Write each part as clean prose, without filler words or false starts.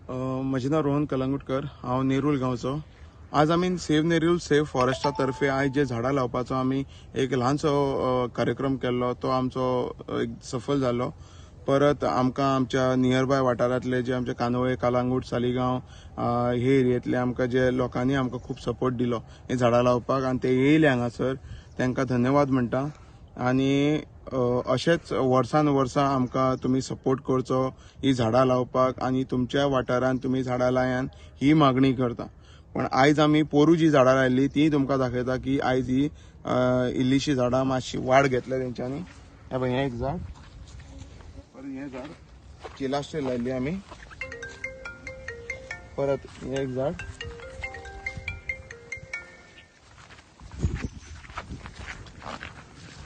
म्हजें नांव रोहन कलंगुटकर, हांव नेरूल गांवचो. आज आमी सेव्ह नेरूल सेव्ह फॉरेस्टा तर्फे आयज जे झाडां लावपाचो आमी एक ल्हानसो कार्यक्रम केल्लो, तो आमचो एक सफल जालो. परत आमकां आमच्या नियरबाय वाठारांतले जे आमचे कानोळे, कलंगूट, सालिगांव हे एरियेंतले आमकां जे लोकांनी आमकां खूब सपोर्ट दिलो हे झाडां लावपाक, आनी ते येयले हांगासर. तांकां धन्यवाद म्हणटा. आनी अशेंच वर्सान वर्सां आमकां तुमी सपोर्ट करचो ही झाडां लावपाक, आनी तुमच्या वाठारांत तुमी झाडां लायान ही मागणी करता. पण आयज आमी पोरू जी झाडां लायिल्ली ती तुमकां दाखयता की आयज ही इल्लीशी झाडां मातशी वाड घेतल्या तेंच्यांनी. हे पळय, हें एक झाड, परत हें झाड चिलास्ट्री लायिल्ली आमी. परत हें एक झाड,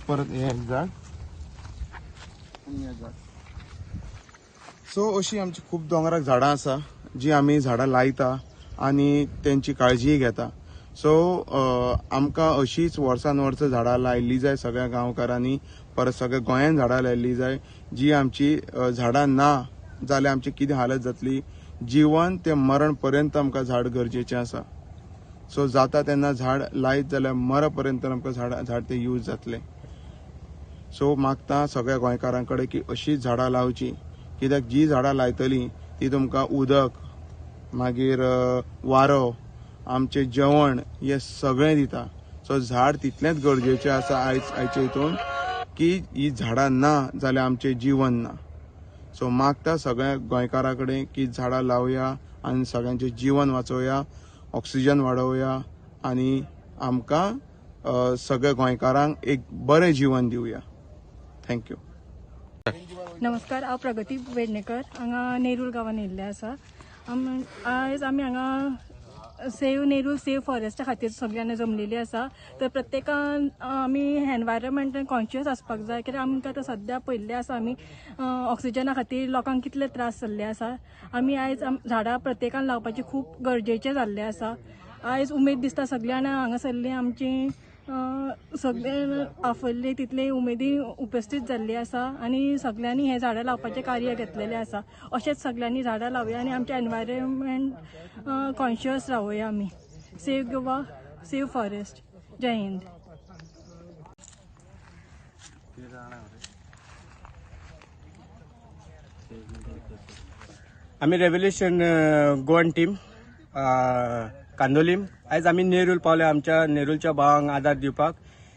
परत हें एक झाड, सो अशी आमची खूब दोंगराक झाडां आसा जी आमी झाडां लायता आनी तेंची काळजी घेता. सो आमकां अशीच वर्सान वर्स झाडां लायिल्ली जाय सगळ्या गांवकारांनी. परत सगळ्या गोंयान झाडां लायिल्ली जाय, जी आमची झाडां ना जाल्यार आमची कितें हालत जातली. जिवन ते मरण पर्यंत आमकां झाड गरजेचें आसा. सो जाता तेन्ना झाड लायत जाल्यार मर पर्यंत आमकां झाड ते यूज जातले. सो मागता सगळ्या गोंयकारां कडेन की अशीच झाडां लावची, कित्याक जी झाडां लायतली ती तुमकां उदक, मागीर वारो, आमचें जेवण हे सगळें दिता. सो झाड तितलेंच गरजेचें आसा आयचे हितून की ही झाडां ना जाल्यार आमचें जीवन ना. सो मागता सगळ्या गोंयकारां कडेन की झाडां लावया आनी सगळ्यांचें जीवन वाचोवया, ऑक्सिजन वाडोवया आनी आमकां सगळ्या गोंयकारांक एक बरें जीवन दिवया. थँक्यू. नमस्कार, हांव प्रगती वेडणेकर, हांगा नेरूल गांवांत येयल्लें आसा. आयज आमी हांगा सेव्ह नेरूल सेव्ह फॉरेस्टा खातीर सगळ्यांनी जमलेली आसा. तर प्रत्येकान आमी एनवायरमेंटान कॉन्शियस आसपाक जाय, कित्याक आमकां आतां सद्या पळयल्लें आसा आमी ऑक्सिजना खातीर लोकांक कितले त्रास जाल्ले आसा. आमी आयज झाडां प्रत्येकान लावपाचें खूब गरजेचें जाल्लें आसा. आयज उमेद दिसता सगळ्यांना हांगासरली आमची सगळे आफयल्ले तितले उमेदी उपस्थित जाल्ली आसा आनी सगळ्यांनी हे झाडां लावपाचें कार्य घेतलेलें आसा. अशेंच सगळ्यांनी झाडां लावया आनी आमच्या एनवायरमेंट कॉन्शियस रावया आमी. Save Goa, save forest. जय हिंद. आमी रेव्होल्युशन गोवन टीम कांदोलीम आयज आमी नेरूल पावले आमच्या नेरूलच्या भावांक आदार दिवपाक.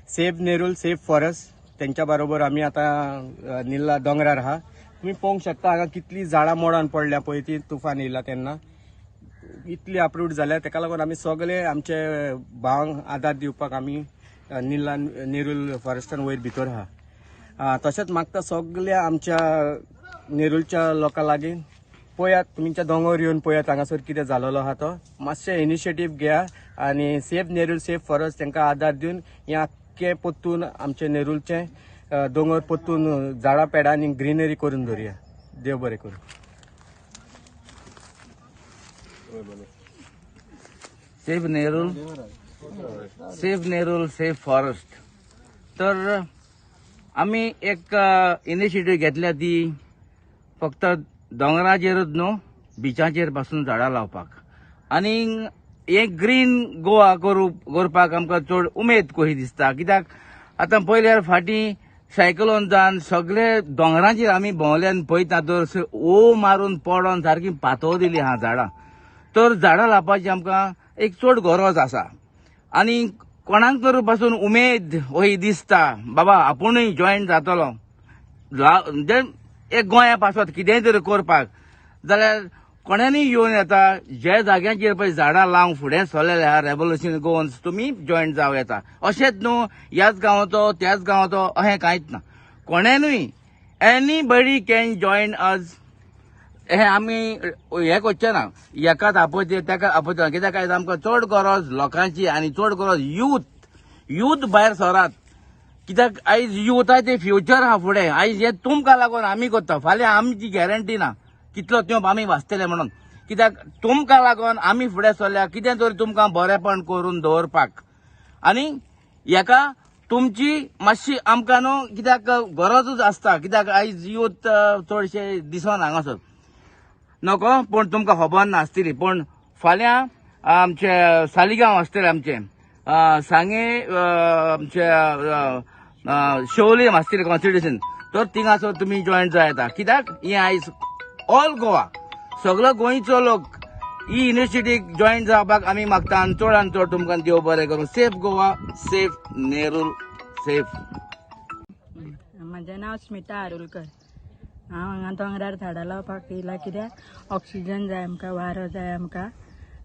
सेव्ह नेरूल सेव्ह फॉरेस्ट तेंच्या बरोबर आमी आतां निल्ला दोंगरार आहा. तुमी पळोवंक शकता हांगा कितली झाडां मोडान पडल्या पळय ती तुफान येयला तेन्ना. इतली अप्रूट जाल्या, ताका लागून आमी सगळे आमचे भावांक आदार दिवपाक आमी निल्ला नेरूल फॉरेस्टान वयर भितर आहा. तशेंच मागता सगळ्या आमच्या नेरूलच्या लोकां लागीं पळयात, तुमच्या दोंगर येवन पळयात हांगासर कितें जालोलो आहा तो. मातशें इनिशिएटीव घेया आनी सेव्ह नेरूल सेव्ह फॉरेस्ट तांकां आदार दिवन हे आख्खे पोत्तून आमचे नेरूलचे दोंगर पोत्तून झाडां पेडां आनी ग्रीनरी करून दवरया. देव बरें करूं. Save Nerul save forest. तर आमी एक इनिशिएटीव घेतल्या ती फक्त दोंगराचेरूच न्हू, बिचाचेर पासून झाडां लावपाक आनी एक ग्रीन गोवा करपाक आमकां चड उमेद कशी दिसता. कित्याक आतां पयल्यार फाटीं सायक्लोन जावन सगळे दोंगरांचेर आमी भोंवल्यान पळयता तर ओ मारून पडोन सारकी पातळ दिली आहा झाडां. तर झाडां लावपाची आमकां एक चड गरज आसा आनी कोणाक तर पासून उमेद अशी दिसता बाबा आपुणूय जॉयन जातलो एक गोंया पासत कितेंय तरी करपाक, जाल्यार कोणानूय येवन येता. जे जाग्यांचेर पळय झाडां लावंक फुडें सरलेले आहा रेव्होल्युशन गोवन्स, तुमी जॉयन जावं येता. अशेंच न्हू ह्याच गांवाचो त्याच गांवाचो अशें कांयच ना. कोणेनूय एनीबडी कॅन जॉयन अस. हे आमी हे करचे ना एकाच आपोवचे तेका आपोवचे, कित्याक आयज आमकां चड गरज लोकांची आनी चड गरज यूथ भायर सरात. कित्याक आयज युथाचें फ्युचर आहा फुडें. आयज हे तुमकां लागून आमी करता, फाल्यां आमची गॅरंटी ना कितलो तेंप आमी वाचतले म्हणून. कित्याक तुमकां लागून आमी फुडें सरल्या कितें तरी तुमकां बरेंपण करून दवरपाक आनी हेका तुमची मातशी आमकां न्हू कित्याक गरजूच आसता. कित्याक आयज यूथ चडशे दिसना हांगासर. नको पण तुमकां खबर नासतली पण फाल्यां आमचे सालिगांव आसतले आमचे सांगे आमचे शेवले आसतले कॉन्स्टिट्युशन तर थिंगासर तुमी जॉईन जाय येता कित्याक ही आयज ऑल गोवा सगळो गोंयचो लोक ही युनिव्हर्सिटीक जॉईन जावपाक आमी मागता आनी चड तुमकां देव बरें करूं safe Goa safe Nerul safe. म्हजें नांव स्मिता आरुलकर. हांव हांगा दोंगरार झाडां लावपाक येयला कित्याक ऑक्सिजन जाय आमकां, वारो जाय आमकां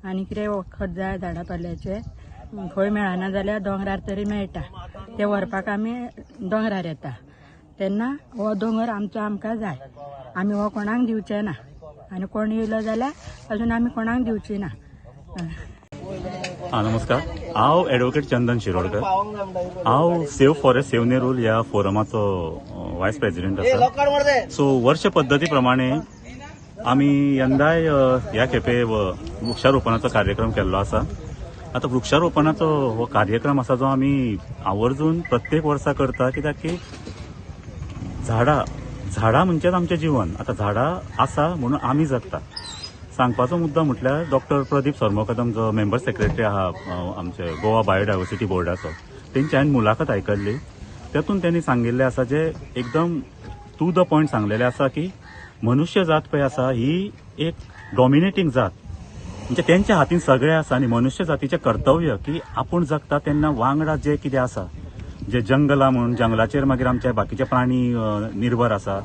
आनी कितें वखद जाय झाडां पाल्याचें खंय मेळना जाल्यार दोंगरार तरी मेळटा तें व्हरपाक आमी दोंगरार येता तेन्ना हो दोंगर आमचो आमकां जाय. आमी हो कोणाक दिवचें ना आनी कोण येयलो जाल्यार अजून आमी कोणाक दिवची ना. नमस्कार. हांव एडवोकेट चंदन शिरोडकर. हांव सेव्ह फॉरेस्ट सेव्ह नेरूल ह्या फोरमाचो व्हायस प्रेसिडेंट आसा. सो वर्ष पद्दती प्रमाणे आमी यंदाय ह्या खेपे वृक्षारोपणाचो कार्यक्रम केल्लो आसा. आता वृक्षारोपणाचो हो कार्यक्रम आसा जो आमी आवर्जून प्रत्येक वर्सा करता कित्याक की झाडां म्हणजेच आमचें जीवन. आता झाडां आसा म्हणून आमी जगता. सांगपाचो मुद्दो म्हटल्यार डॉक्टर प्रदीप सरमोकदम जो मेंबर सेक्रेटरी आहा आमचे गोवा बायोडायवर्सिटी बोर्डाचो तेंची हांवें मुलाखत आयकल्ली. तेतून त्यांनी सांगिल्लें आसा जे एकदम टू द पॉयंट सांगलेलें आसा की मनुष्य जात पळय आसा ही एक डॉमिनेटिंग जात म्हणजे त्यांच्या हातीन सगळें आसा आनी मनुष्य जातीचें कर्तव्य की आपूण जगता तेन्ना वांगडा जे कितें आसा जे जंगलां म्हणून जंगलाचेर मागीर आमचे बाकीचे प्राणी निर्भर आसा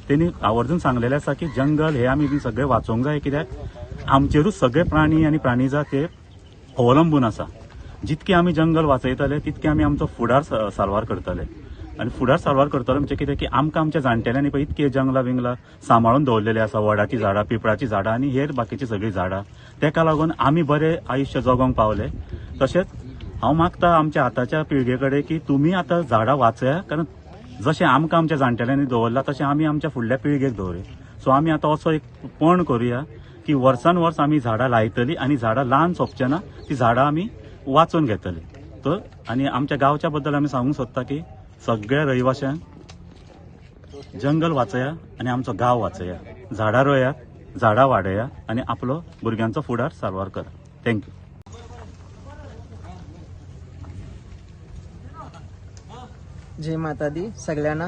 त्यांनी आवर्जून सांगलेलें आसा की जंगल हे आमी बी सगळे वाचोवंक जाय कित्याक आमचेरूच सगळे प्राणी आनी प्राणी जात हे अवलंबून आसा. जितके आमी जंगल वाचयतले तितके आमी आमचो फुडार सारवार करतले आनी फुडार सारवार करतले म्हणजे कितें की आमकां आमच्या जाणटेल्यांनी पळय इतके जंगलां बिंगलां सांबाळून दवरलेले आसा. वडाची झाडां, पिपळाची झाडां आनी हेर बाकीची सगळीं झाडां. तेका लागून आमी बरें आयुश्य जगोंक पावले. तशेंच हांव मागता आमच्या आतांच्या पिळगे कडेन की तुमी आतां झाडां वाचया कारण जशें आमकां आमच्या जाणटेल्यांनी दवरला तशें आमी आमच्या फुडल्या पिळगेक दवरया. सो आमी आतां असो एक पण करुया की वर्सान वर्स आमी झाडां लायतलीं आनी झाडां ल्हान सोंपचें ना ती झाडां आमी वाचून घेतलीं. तर आनी आमच्या गांवच्या बद्दल आमी सांगूंक सोदता की सगळ्या रहिवाशांक जंगल वाचया आनी आमचो गांव वाचया. झाडां रोया, झाडां वाडया आनी आपलो भुरग्यांचो फुडार सारवार करा. थँक्यू. जय माता दी सगळ्यांना.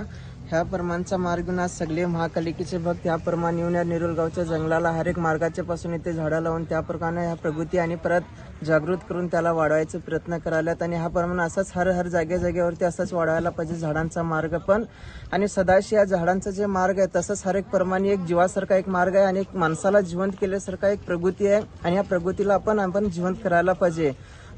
ह्या प्रमाणचा मार्गून आज सगळे महाकालिकेचे भक्त ह्या प्रमाणे येऊन या नेरूल गावच्या जंगलाला हर एक मार्गाच्या पासून इथे झाडं लावून त्या प्रकारे ह्या प्रगती आणि परत जागृत करून त्याला वाढवायचा प्रयत्न करायलात आणि हा प्रमाणे असाच हर जागेवरती असाच वाढवायला पाहिजे झाडांचा मार्ग पण. आणि सदाशी या झाडांचा जे मार्ग आहे तसंच हर एक प्रमाणे एक जीवासारखा एक मार्ग आहे आणि एक माणसाला जिवंत केल्यासारखा एक प्रगती आहे आणि या प्रगतीला आपण जिवंत करायला पाहिजे.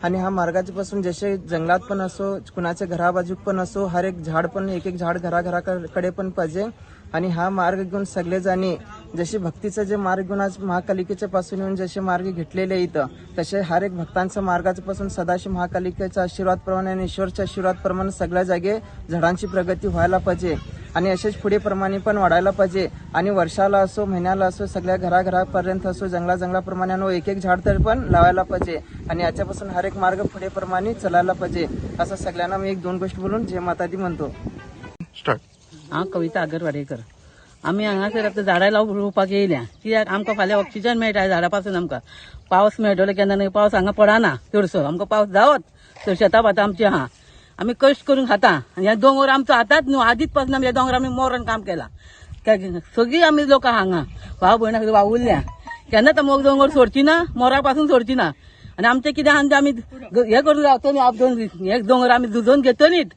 आणि हा मार्गाच्या पासून जसे जंगलात पण असो कुणाच्या घराबाजूक पण असो हर एक झाड पण एक झाड घराकडे पण पाहिजे. आणि हा मार्ग घेऊन सगळेजणी जसे भक्तीचं जे मार्ग घेऊन आज महाकालिकेच्या पासून येऊन जसे मार्ग घेतलेले इथं तसे हर एक भक्तांच्या मार्गाच्या पासून सदाशिव महाकालिकेचा आशीर्वाद प्रमाणे आणि ईश्वरच्या आशीर्वाद प्रमाणे सगळ्या जागे झाडांची प्रगती व्हायला पाहिजे आणि असेच पुढे प्रमाणे पण वाढायला पाहिजे. आणि वर्षाला असो महिन्याला असो सगळ्या घरापर्यंत असो जंगलाप्रमाणे एक झाड तरी पण लावायला पाहिजे आणि याच्यापासून हर एक मार्ग पुढे प्रमाणे चालायला पाहिजे. असं सगळ्यांना मी एक दोन गोष्टी बोलून जय माता दी म्हणतो. हांव कविता आगरवाडेकर. आमी हांगासर आतां झाडां लावपाक येयल्या कित्याक आमकां फाल्यां ऑक्सिजन मेळटा झाडां पासून आमकां पावस मेळटलो केन्ना न्हय. पावस हांगा पडना चडसो आमकां पावस जावत तर शेतां भातां आमची आहा आमी कश्ट करून खाता आनी ह्या दोंगर आमचो आतांच न्हू आदीच पासून आमी ह्या दोंगर आमी मोरण काम केलां. सगळीं आमी लोक हांगा भाव भयणां वावुरल्या केन्ना तो मोग दोंगर सोडची ना मोरा पासून सोडची ना आनी आमचें कितें आहा आमी हे करून रावतली हे दोंगर आमी झुजोवन घेतलीच.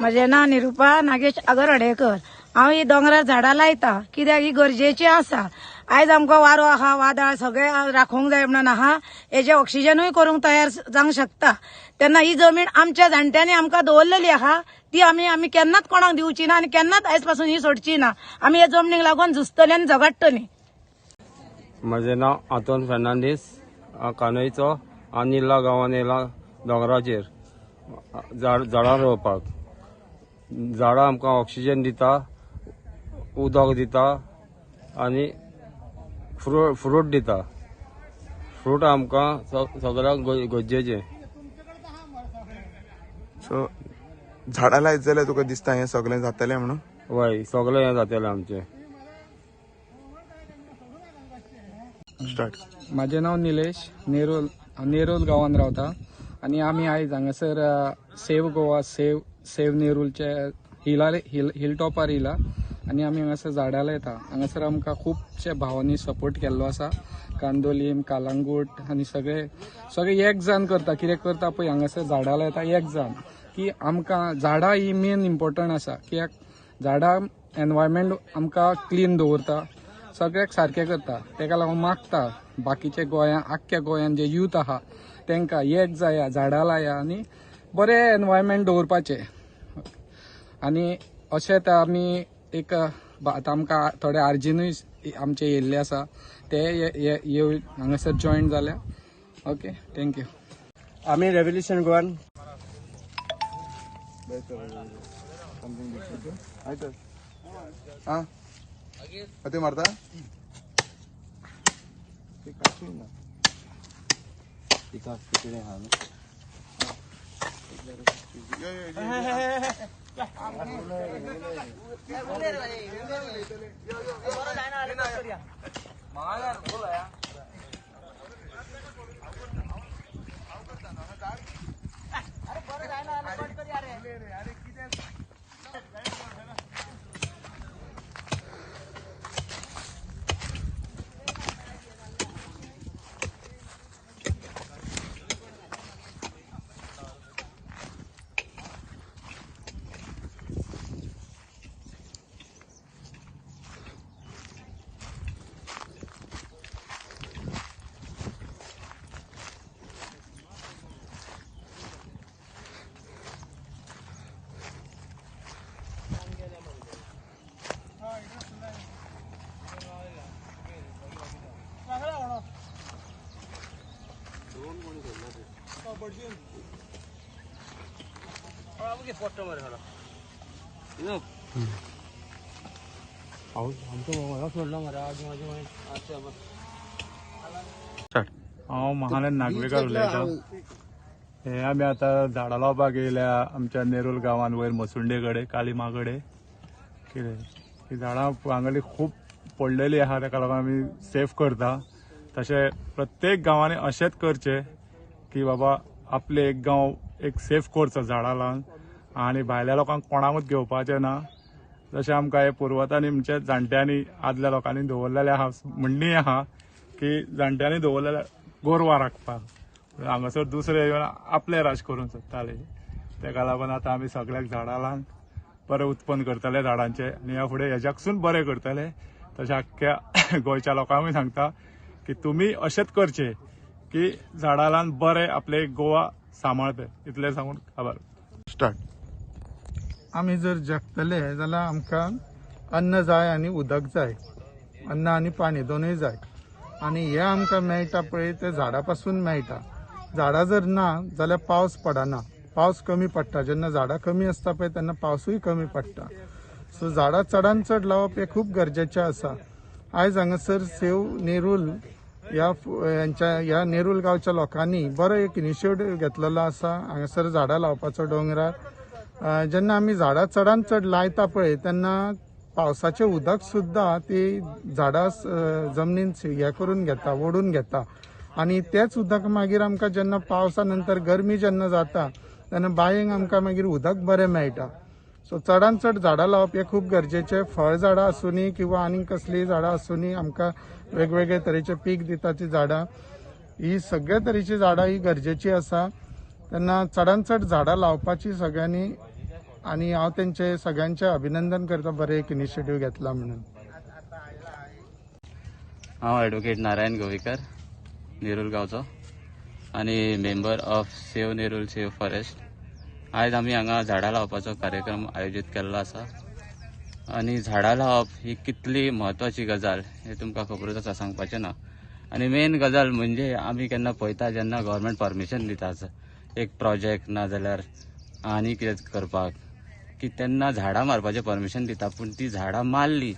म्हजें नांव निरुपा नागेश आगरवाडेकर. हांव ही दोंगरार झाडां लायता कित्याक ही गरजेची आसा. आयज आमकां वारो आहा वादळ सगळें राखोवंक जाय म्हणून आहा हेजे ऑक्सिजनूय करूंक तयार जावंक शकता. तेन्ना ही जमीन आमच्या जाणट्यांनी आमकां दवरलेली आहा ती आमी केन्नाच कोणाक दिवची ना आनी केन्नाच आयज पासून ही सोडची ना. आमी हे जमनीक लागून झुजतली आनी झगडटली. म्हजें नांव आतोन फेर्नांडीस. हांव कानोयचो आनिल्ला गांवांत येयला दोंगराचेर झाडां रोवपाक. झाडां आमकां ऑक्सिजन दिता, उदक दिता आनी फ्रूट दिता. फ्रूट आमकां सगळ्यांक गरजेचें. सो झाडां लायत जाल्यार तुका दिसता हें सगळें जातलें म्हणून? हय सगळें हें जातलें आमचें. स्टार्ट. माझे नाव निलेश, नेरूल गांवांत रावता आणि आमी आयज हांगासर सेव गोवा सेव नेरूलचे हिल टॉपार येयला आणि आमी हांगासर झाडां लायता. हांगासर आमकां खुबशे भावांनी सपोर्ट केल्लो आसा. कांदोलीम, कालांगूट आनी सगळे एक जाण करता. कितें करता पळय हांगासर झाडां लायता एक जाण, की आमकां झाडां ही मेन इम्पॉर्टंट आसा. कित्याक झाडां एनवायरमेंट आमकां क्लीन दवरता, सगळ्याक सारकें करता. तेका लागून मागता बाकीचे आख्ख्या गोंयान जे यूथ आहा तांकां एक जाया, झाडां लाया आनी बरें एनवायरमेंट दवरपाचें. आनी अशेंच आमी एक आतां आमकां थोडे आर्जिनूय आमचे येयल्ले आसा, ते हांगासर जॉयन जाल्या. Okay, thank you. आम्ही रेव्होल्युशन गोवान ते मारता हांव महानंद नागवेकर उलयतां. हे आमी आतां झाडां लावपाक येयल्या आमच्या नेरूल गांवांत वयर मसुंडे कडेन, कालिमा कडेन. कितें ही झाडां हांगाली खूब पडलेली आहा, ताका लागून आमी सेफ करता. तशें प्रत्येक गांवांनी अशेंच करचें की बाबा आपले एक गांव एक सेफ करचो झाडां लावन, आनी भायल्या लोकांक कोणाकूच घेवपाचें ना. जशें आमकां हे पुर्वतांनी म्हणजे जाणट्यांनी आदल्या लोकांनी दवरलेलें आहा, म्हणणी आहा की जाणट्यांनी दवरलेल्या गोरवां राखपाक. हांगासर दुसरे येवन आपले राज करूंक सोदताले. तेका लागून आतां आमी सगळ्याक झाडां लावन बरें उत्पन्न करतले झाडांचे, आनी ह्या फुडें हेज्याकसून बरें करतले. तशें आख्ख्या गोंयच्या लोकांकूय सांगता की तुमी अशेंच करचें की झाडां लावन बरें आपले गोवा सांबाळपे. इतलें सांगून खबर. स्टार्ट. आमी जर जगतले जाल्यार आमकां अन्न जाय आनी उदक जाय. अन्न आनी पाणी दोनूय जाय, आनी हे आमकां मेळटा पळय ते झाडां पासून मेळटा. झाडां जर ना जाल्यार पावस पडना, पावस कमी पडटा. जेन्ना झाडां कमी आसता पळय तेन्ना पावसूय कमी पडटा. सो झाडां चडांत चड लावप हे खूब गरजेचें आसा. आयज हांगासर सेव नेरूल ह्या नेरूल गांवच्या लोकांनी बरो एक इनिशिएटीव घेतलेलो आसा हांगासर झाडां लावपाचो डोंगरार. जेन्ना आमी झाडां चडांत चड लायता पळय तेन्ना पावसाचें उदक सुद्दां ती झाडां जमनींत हे करून घेता, ओडून घेता. आनी तेच उदक मागीर आमकां जेन्ना पावसा नंतर गरमी जेन्ना जाता तेन्ना बायेक आमकां मागीर उदक बरें मेळटा. सो चडांत चड झाडां लावप हें खूब गरजेचें. फळ झाडां आसूनी किंवा आनीक कसलीय झाडां आसूनी, आमकां वेगवेगळे तरेचे पीक दिताची झाडां, ही सगळे तरेची झाडां ही गरजेची आसा. तेन्ना चडांत चड झाडां लावपाची सगळ्यांनी, आनी हांव तेंचे सगळ्यांचे अभिनंदन करता बरें एक इनिशिएटीव घेतला म्हणून. हांव एडवोकेट नारायण गोवेकर, नेरूल गांवचो आनी member of save Nerul save forest. आयज आमी हांगा झाडां लावपाचो कार्यक्रम आयोजीत केल्लो आसा. आनी झाडां लावप ही कितली म्हत्वाची गजाल हें तुमकां खबरूच आसा, सांगपाचें ना. आनी मेन गजाल म्हणजे आमी केन्ना पळयता जेन्ना गव्हर्मेंट परमिशन दिता एक प्रोजेक्ट ना जाल्यार आनी कितें करपाक, की तेन्ना झाडां मारपाचें परमिशन दिता, पूण ती झाडां मारली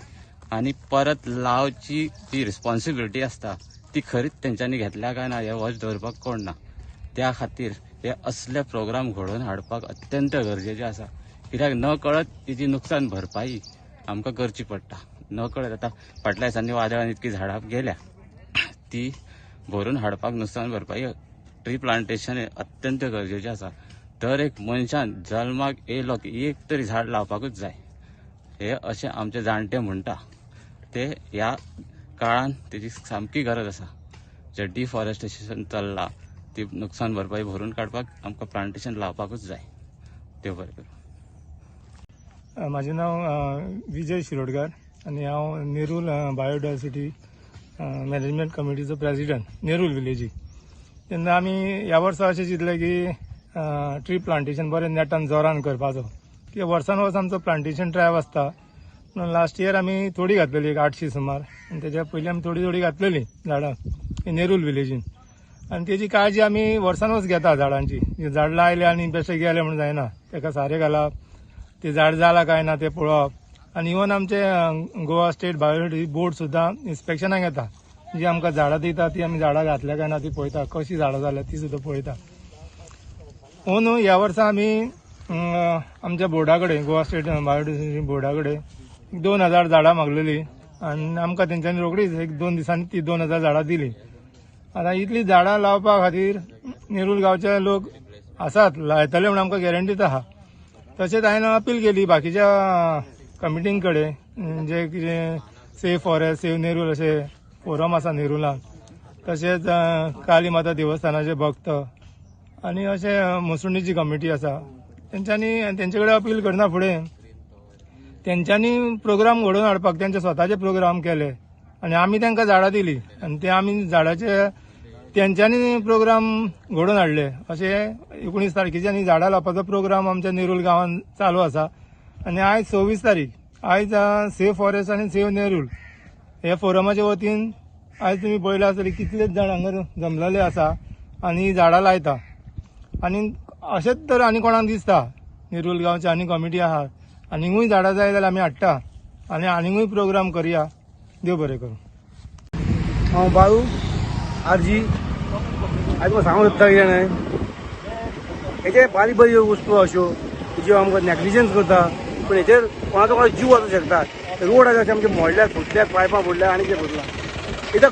आनी परत लावची जी रिस्पॉन्सिबिलिटी आसता ती खरीच तेंच्यांनी घेतल्या काय ना हें वॉच दवरपाक कोण ना. त्या खातीर हे असले प्रोग्राम घडोवन हाडपाक अत्यंत गरजेचे आसा. कित्याक न कळत तिची नुकसान भरपाई आमकां करची पडटा. न कळत आतां फाटल्या दिसांनी वादळान इतकी झाडां गेल्या, ती भरून हाडपाक नुकसान भरपाई ट्री प्लांटेशन हे अत्यंत गरजेचें आसा. दर एक मनशान जल्माक येयलो की एक तरी झाड लावपाकूच जाय हे अशें आमचे जाणटे म्हणटा. ते ह्या काळान तेची सामकी गरज आसा. जे डिफॉरेस्टेशन चल्लां ती नुकसान भरपाई भरून काडपाक आमकां प्लांटेशन लावपाकूच जाय. देव बरें करूं. माझे नाव विजय शिरोडकर आणि हांव नेरूल बायोडायवर्सिटी मॅनेजमेंट कमिटीचो प्रेसिडेंट नेरूल विलेजी. तेन्ना आमी ह्या वर्सा अशें चिंतलें की ट्री प्लांटेशन बरें नेटान जोरान करपाचो, कित्याक वर्सान वर्स आमचो प्लांटेशन ड्रायव्ह आसता. म्हणून लास्ट इयर आमी थोडी घातलेली, एक 800 सुमार, आनी तेच्या पयलीं आमी थोडी घातलेली झाडां नेरूल विलेजीन. आनी तेजी काळजी आमी वर्सान वर्स घेता झाडांची. झाड लायले आनी बेश्टे गेले म्हणून जायना, तेका सारें घालप, ते झाड जाला काय ना ते पळोवप. आनी इवन आमचे गोवा स्टेट बायोडायवर्सिटी बोर्ड सुद्दां इन्स्पेक्शनाक येता. जी आमकां झाडां दिता ती आमी झाडां घातल्या काय ना ती पळयता, कशी झाडां जाल्या ती सुद्दां पळयता. म्हणून ह्या वर्सा आमी आमच्या बोर्डा कडेन, गोवा स्टेट बायोडायवर्सिटी बोर्डा कडेन 2000 झाडां मागलेली आनी आमकां तेंच्यांनी रोखडीच एक 2 दिसांनी ती 2000 झाडां दिली. आतां इतली झाडां लावपा खातीर नेरूल गांवचे लोक आसात, लायतले म्हणून आमकां गॅरंटीच आहा. तशेंच हांवें अपील केली बाकीच्या कमिटीं कडेन, जे कितें सेव फॉरेस्ट, सेव नेरूल अशे फोरम आसा नेरुलान, तशेंच काली माता देवस्थानाचे भक्त आनी अशे मसुंडीची कमिटी आसा, तेंचे कडेन अपील करना फुडें तेंच्यांनी प्रोग्राम घडोवन हाडपाक तेंचे स्वताचे प्रोग्राम केले आनी आमी तांकां झाडां दिली आनी ते आमी झाडाचे तेंच्यांनी प्रोग्राम घडोवन हाडले. अशे 19 तारखेच्यान झाडां लावपाचो प्रोग्राम आमच्या नेरूल गांवांत चालू आसा. आनी आयज 26 तारीख, आयज सेव फॉरेस्ट आनी सेव नेरूल हे फोरमाच्या वतीन आयज तुमी पळयला आसतली कितलेच जाण हांगा जमलेले आसा आनी झाडां लायता. आनी अशेंच तर आनी कोणाक दिसता नेरूल गांवचे आनी कमिटी आहा, आनीकूय झाडां जाय जाल्यार आमी हाडटा आनी आनीकूय प्रोग्राम करया. देव बरें करूं. हांव बाळू आरजी. आयज म्हाका सांगूंक सोदता कितें जाणां, हेचे बारीक बारीक वस्तू अश्यो ज्यो आमकां नॅग्लिजन्स करता, पूण हेचेर कोणाचो कोणाचो जीव वचूंक शकता. रोड आसा आमचे मोडल्यात, फुटल्यात, पायपां फोडल्या आनी कितें फोडलां. एकदां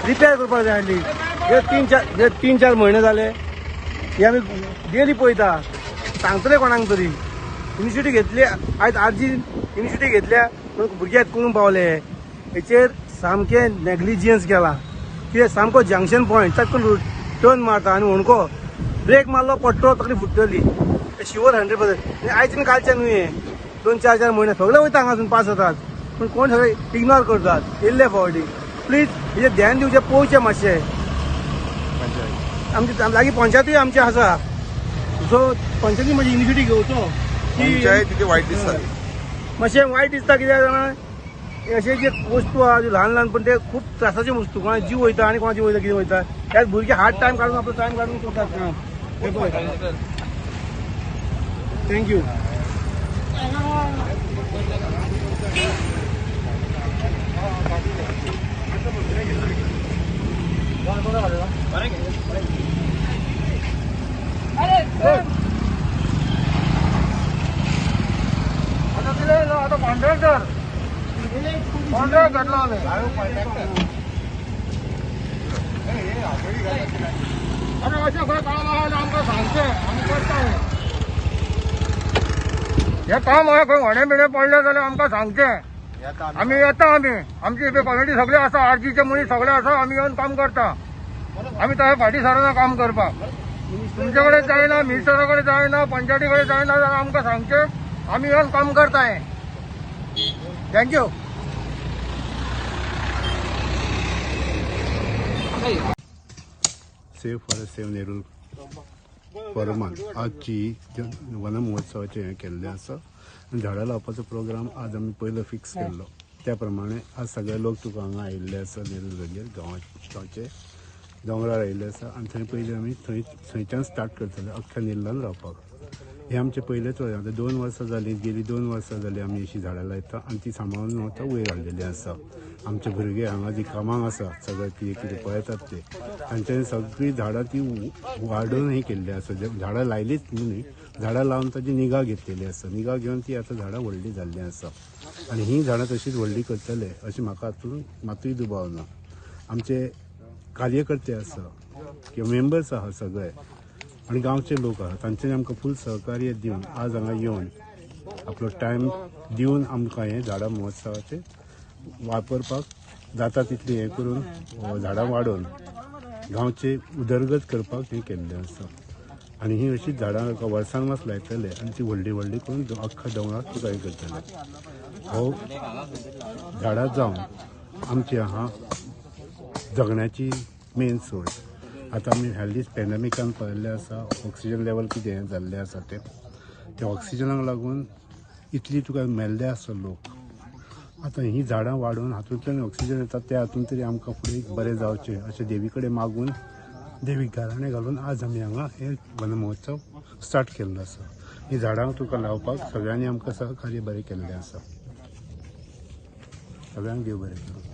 रिपेर करपाक जाय आसली. हे 3-4 म्हयने जाले हे आमी डेली पळयता. सांगतले कोणाक तरी इनिशिएटीव घेतली, आयज आरजी इनिशिएटीव घेतल्या म्हणून भुरगे करून पावले. हेचेर सामकें नॅग्लिजियन्स केला. कितें सामको जंक्शन पॉयंट ताका टर्न मारता आनी होणको ब्रेक मारलो पडटलो तकली फुट्टली. शिवर 100%. आयज आनी कालचे न्हू हे 2-4 म्हयने सगळे वयता हांगासून पास जातात, पूण कोण सगळे इग्नोर करतात. येयल्ले फावटी प्लीज हेजेर ध्यान दिवचें, पळोवचें मातशें. आमचे लागीं पंचायतूय आमचे आसा, सो पंचायती मातशी इनिशिएटीव घेवचो. पंचायत वायट दिसता, मातशें वायट दिसता. कित्याक जाणां अशे जे वस्तू आहा ल्हान पण ते खूब त्रासाचे वस्तू, कोणाचो जीव वयता आनी कोणाचो वयता कितें वयता. त्याच भुरगे हार्ड टायम काडून आपलो टायम काडून करतात काम. थँक्यू. आता कॉन्ट्रॅक्टर घडला अरे अशें खंय काम आहा आमकां सांगचें, आमी करता हे काम आहा. खंय होणे बिणे पडले जाल्यार आमकां सांगचें, आमी येता. आमची कमिटी सगळे आसा, आरजीचे मनीस सगळे आसा, आमी येवन काम करता. आमी तशें फाटीं सरना काम करपाक. तुमचे कडेन जायना, मिनिस्टरा कडेन जायना, पंचायती कडेन जायना जाल्यार आमकां सांगचें, आमी येवन काम करताय. Thank you. Save forest save Nerul फोरमान आजची वन महोत्सवाचे हे केल्ले आसा. झाडां लावपाचो प्रोग्राम आज आमी पयलो फिक्स केल्लो. त्या प्रमाणे आज सगळे लोक तुका हांगा आयिल्ले आसा. नेरूल जाग्यार गांवाचे दोंगरार आयिल्ले आसा आनी थंय पयलीं आमी थंयच्यान स्टार्ट करतले अख्ख्या नेरलान रावपाक. हे आमचे पयलेच आतां 2 वर्सां जालीं, गेलीं 2 वर्सां जालीं आमी अशीं झाडां लायता आनी ती सांबाळून वता वयर हाडलेली आसा. आमचे भुरगे हांगा जी कामाक आसा सगळे कितें पळयतात ते तांच्यांनी सगळीं झाडां ती वाडोवनय केल्ली आसा. झाडां लायलीच न्ही, झाडां लावन ताची निगा घेतलेली आसा. निगा घेवन ती आतां झाडां व्हडलीं जाल्लीं आसा आनी हीं झाडां तशींच व्हडलीं करतले अशें म्हाका हातून मातूय दुबाव ना. आमचे कार्यकर्ते आसा किंवा मेंबर्स आहा सगळे आणि गांवचे लोक आहा तांच्यांनी आमकां फूल सहकार्य दिवन आज हांगा येवन आपलो टायम दिवन आमकां हे झाडां महोत्सवाचे वापरपाक जाता तितली हे करून झाडां वाडोवन गांवचे उदरगत करपाक हे केल्लें आसा आनी ही अशीच झाडां वर्सान वर्स लायतले आनी ती व्हडली व्हडली करून अख्खा दोंगराक तुका हे करतले हो झाडां जावन आमची हांगा जगण्याची मेन सोर्स आतां आमी हालींच पॅन्डेमिकान पळयल्लें आसा ऑक्सिजन लेवल कितें हें जाल्लें आसा तें त्या ऑक्सिजनाक लागून इतली तुका मेल्ले आसा लोक आतां ही झाडां वाडोवन हातूंतल्यान ऑक्सिजन येता त्या हातूंत तरी आमकां फुडें बरें जावचें अशें देवी कडेन मागून देवीक गाराणें घालून आज आमी हांगा हे वन महोत्सव स्टार्ट केल्लो आसा ही झाडां तुका लावपाक सगळ्यांनी आमकां सहकार्य बरें केल्लें आसा सगळ्यांक देव बरें करूं